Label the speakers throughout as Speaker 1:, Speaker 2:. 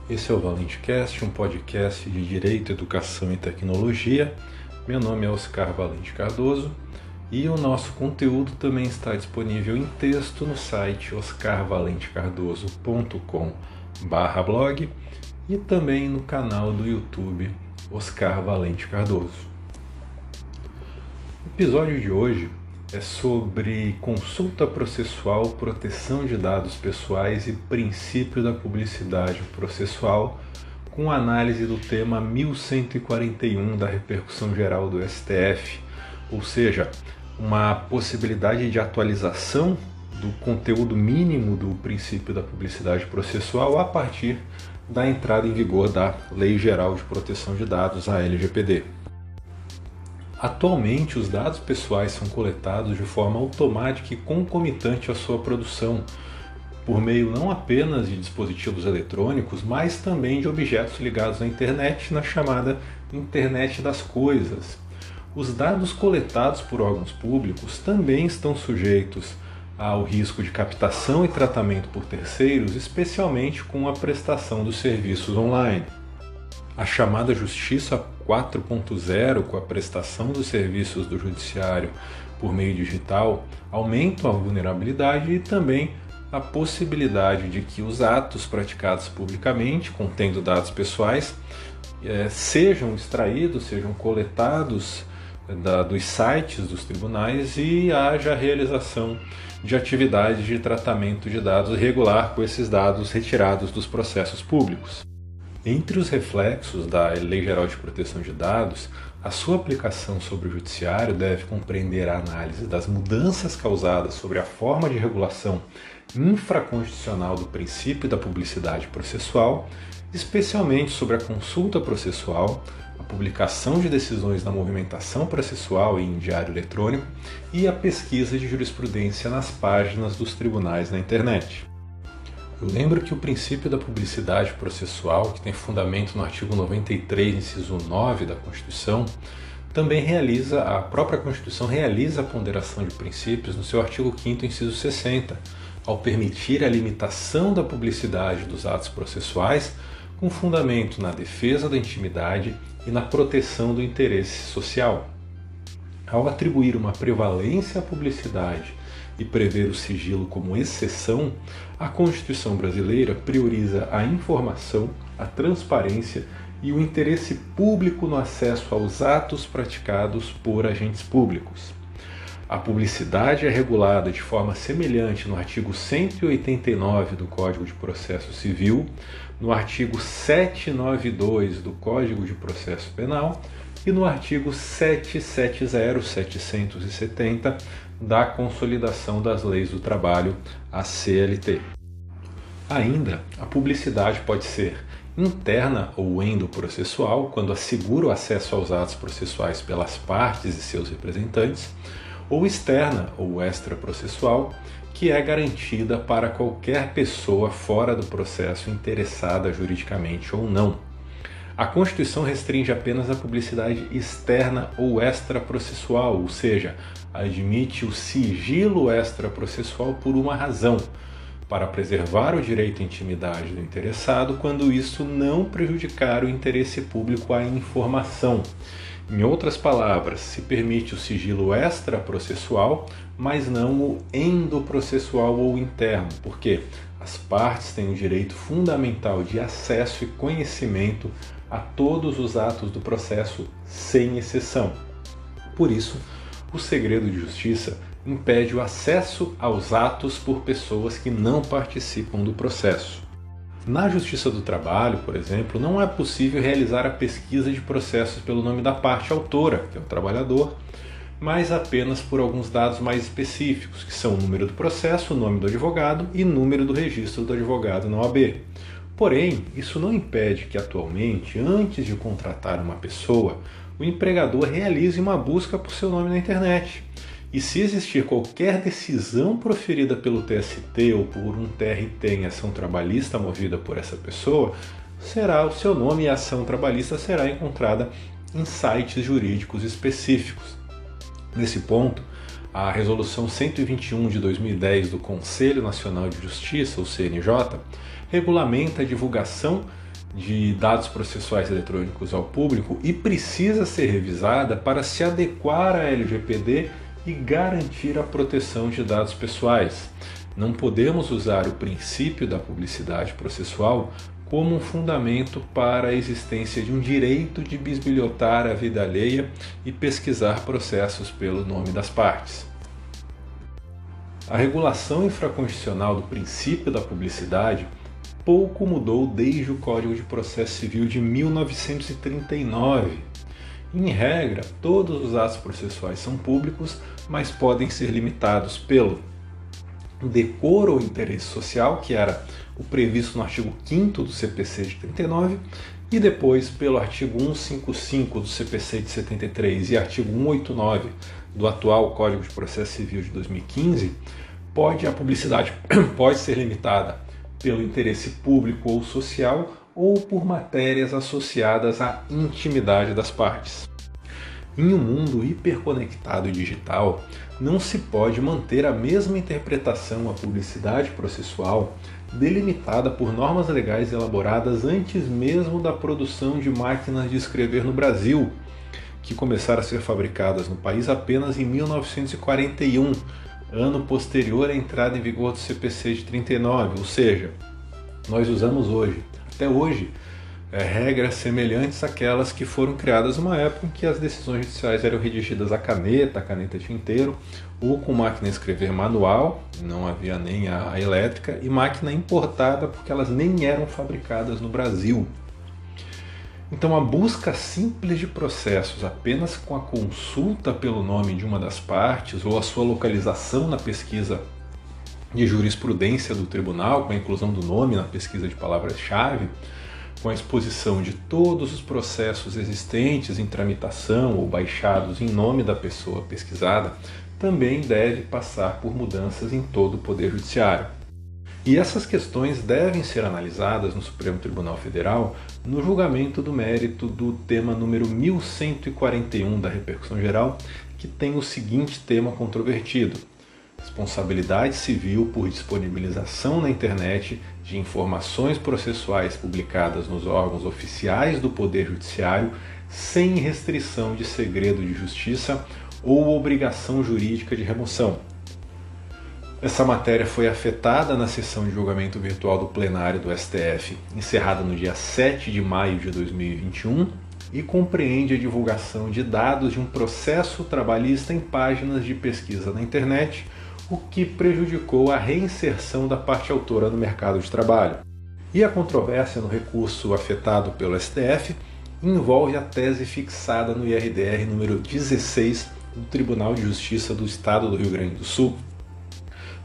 Speaker 1: Esse é o ValenteCast, um podcast de Direito, Educação e Tecnologia. Meu nome é Oscar Valente Cardoso e o nosso conteúdo também está disponível em texto no site oscarvalentecardoso.com/blog e também no canal do YouTube Oscar Valente Cardoso. O episódio de hoje é sobre consulta processual, proteção de dados pessoais e princípio da publicidade processual, com análise do tema 1141 da repercussão geral do STF, ou seja, uma possibilidade de atualização do conteúdo mínimo do princípio da publicidade processual a partir da entrada em vigor da Lei Geral de Proteção de Dados, a LGPD. Atualmente, os dados pessoais são coletados de forma automática e concomitante à sua produção, por meio não apenas de dispositivos eletrônicos, mas também de objetos ligados à internet, na chamada Internet das Coisas. Os dados coletados por órgãos públicos também estão sujeitos ao risco de captação e tratamento por terceiros, especialmente com a prestação dos serviços online. A chamada Justiça 4.0, com a prestação dos serviços do Judiciário por meio digital, aumentam a vulnerabilidade e também a possibilidade de que os atos praticados publicamente, contendo dados pessoais, sejam extraídos, sejam coletados dos sites dos tribunais e haja a realização de atividades de tratamento de dados regular com esses dados retirados dos processos públicos. Entre os reflexos da Lei Geral de Proteção de Dados, a sua aplicação sobre o Judiciário deve compreender a análise das mudanças causadas sobre a forma de regulação infraconstitucional do princípio da publicidade processual, especialmente sobre a consulta processual, a publicação de decisões na movimentação processual e em diário eletrônico e a pesquisa de jurisprudência nas páginas dos tribunais na internet. Eu lembro que o princípio da publicidade processual, que tem fundamento no artigo 93, inciso 9 da Constituição, a própria Constituição realiza a ponderação de princípios no seu artigo 5º, inciso 60, ao permitir a limitação da publicidade dos atos processuais com fundamento na defesa da intimidade e na proteção do interesse social. Ao atribuir uma prevalência à publicidade e prever o sigilo como exceção, a Constituição brasileira prioriza a informação, a transparência e o interesse público no acesso aos atos praticados por agentes públicos. A publicidade é regulada de forma semelhante no artigo 189 do Código de Processo Civil, no artigo 792 do Código de Processo Penal e no artigo 770 da Consolidação das Leis do Trabalho, a CLT. Ainda, a publicidade pode ser interna ou endoprocessual, quando assegura o acesso aos atos processuais pelas partes e seus representantes, ou externa ou extraprocessual, que é garantida para qualquer pessoa fora do processo interessada juridicamente ou não. A Constituição restringe apenas a publicidade externa ou extraprocessual, ou seja, admite o sigilo extraprocessual por uma razão: para preservar o direito à intimidade do interessado quando isso não prejudicar o interesse público à informação. Em outras palavras, se permite o sigilo extraprocessual, mas não o endoprocessual ou interno, porque as partes têm o direito fundamental de acesso e conhecimento a todos os atos do processo, sem exceção. Por isso, o segredo de justiça impede o acesso aos atos por pessoas que não participam do processo. Na Justiça do Trabalho, por exemplo, não é possível realizar a pesquisa de processos pelo nome da parte autora, que é o trabalhador, mas apenas por alguns dados mais específicos, que são o número do processo, o nome do advogado e número do registro do advogado na OAB. Porém, isso não impede que atualmente, antes de contratar uma pessoa, o empregador realize uma busca por seu nome na internet. E se existir qualquer decisão proferida pelo TST ou por um TRT em ação trabalhista movida por essa pessoa, o seu nome e a ação trabalhista será encontrada em sites jurídicos específicos. Nesse ponto, a Resolução 121 de 2010 do Conselho Nacional de Justiça, o CNJ, regulamenta a divulgação de dados processuais eletrônicos ao público e precisa ser revisada para se adequar à LGPD e garantir a proteção de dados pessoais. Não podemos usar o princípio da publicidade processual como um fundamento para a existência de um direito de bisbilhotar a vida alheia e pesquisar processos pelo nome das partes. A regulação infraconstitucional do princípio da publicidade pouco mudou desde o Código de Processo Civil de 1939. Em regra, todos os atos processuais são públicos, mas podem ser limitados pelo decoro ou interesse social, que era o previsto no artigo 5º do CPC de 39, e depois pelo artigo 155 do CPC de 73 e artigo 189 do atual Código de Processo Civil de 2015, a publicidade pode ser limitada pelo interesse público ou social ou por matérias associadas à intimidade das partes. Em um mundo hiperconectado e digital, não se pode manter a mesma interpretação à publicidade processual delimitada por normas legais elaboradas antes mesmo da produção de máquinas de escrever no Brasil, que começaram a ser fabricadas no país apenas em 1941, ano posterior à entrada em vigor do CPC de 39, ou seja, nós usamos até hoje, regras semelhantes àquelas que foram criadas numa época em que as decisões judiciais eram redigidas a caneta tinteiro, ou com máquina de escrever manual, não havia nem a elétrica, e máquina importada porque elas nem eram fabricadas no Brasil. Então a busca simples de processos apenas com a consulta pelo nome de uma das partes ou a sua localização na pesquisa de jurisprudência do tribunal, com a inclusão do nome na pesquisa de palavras-chave, com a exposição de todos os processos existentes em tramitação ou baixados em nome da pessoa pesquisada, também deve passar por mudanças em todo o Poder Judiciário. E essas questões devem ser analisadas no Supremo Tribunal Federal no julgamento do mérito do tema número 1141 da repercussão geral, que tem o seguinte tema controvertido: responsabilidade civil por disponibilização na internet de informações processuais publicadas nos órgãos oficiais do Poder Judiciário sem restrição de segredo de justiça ou obrigação jurídica de remoção. Essa matéria foi afetada na sessão de julgamento virtual do plenário do STF, encerrada no dia 7 de maio de 2021, e compreende a divulgação de dados de um processo trabalhista em páginas de pesquisa na internet, o que prejudicou a reinserção da parte autora no mercado de trabalho. E a controvérsia no recurso afetado pelo STF envolve a tese fixada no IRDR número 16 do Tribunal de Justiça do Estado do Rio Grande do Sul,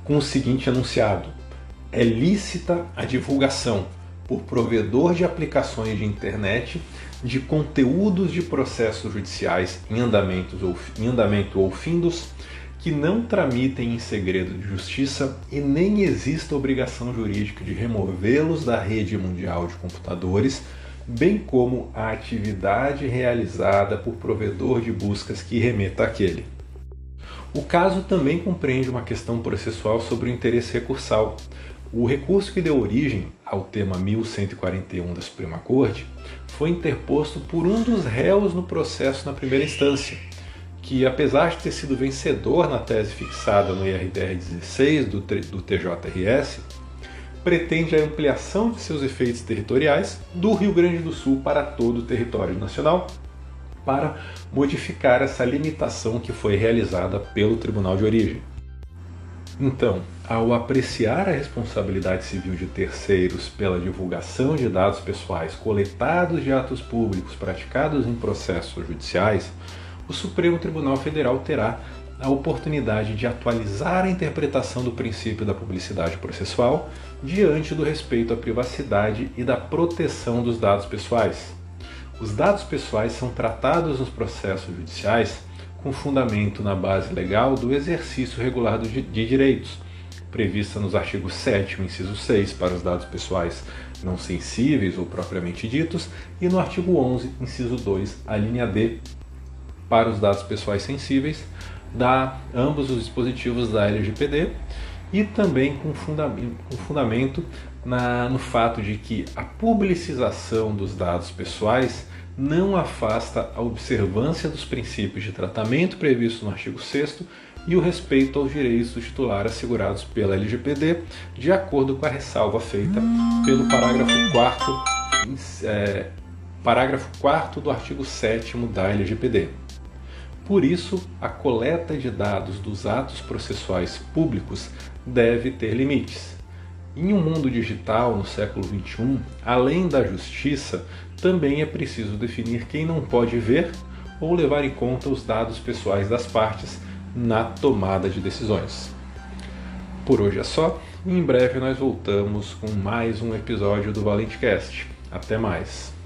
Speaker 1: com o seguinte enunciado: é lícita a divulgação por provedor de aplicações de internet de conteúdos de processos judiciais em andamento ou findos que não tramitem em segredo de justiça e nem exista obrigação jurídica de removê-los da rede mundial de computadores, bem como a atividade realizada por provedor de buscas que remeta àquele. O caso também compreende uma questão processual sobre o interesse recursal. O recurso que deu origem ao tema 1141 da Suprema Corte foi interposto por um dos réus no processo na primeira instância, que, apesar de ter sido vencedor na tese fixada no IRDR 16 do TJRS, pretende a ampliação de seus efeitos territoriais do Rio Grande do Sul para todo o território nacional, para modificar essa limitação que foi realizada pelo Tribunal de Origem. Então, ao apreciar a responsabilidade civil de terceiros pela divulgação de dados pessoais coletados de atos públicos praticados em processos judiciais, o Supremo Tribunal Federal terá a oportunidade de atualizar a interpretação do princípio da publicidade processual diante do respeito à privacidade e da proteção dos dados pessoais. Os dados pessoais são tratados nos processos judiciais com fundamento na base legal do exercício regular de direitos, prevista nos artigos 7º, inciso 6, para os dados pessoais não sensíveis ou propriamente ditos, e no artigo 11, inciso 2, a linha D, para os dados pessoais sensíveis, ambos os dispositivos da LGPD, e também com fundamento no fato de que a publicização dos dados pessoais não afasta a observância dos princípios de tratamento previstos no artigo 6º e o respeito aos direitos do titular assegurados pela LGPD, de acordo com a ressalva feita pelo parágrafo 4º do artigo 7º da LGPD. Por isso, a coleta de dados dos atos processuais públicos deve ter limites. Em um mundo digital, no século XXI, além da justiça, também é preciso definir quem não pode ver ou levar em conta os dados pessoais das partes na tomada de decisões. Por hoje é só, e em breve nós voltamos com mais um episódio do ValenteCast. Até mais!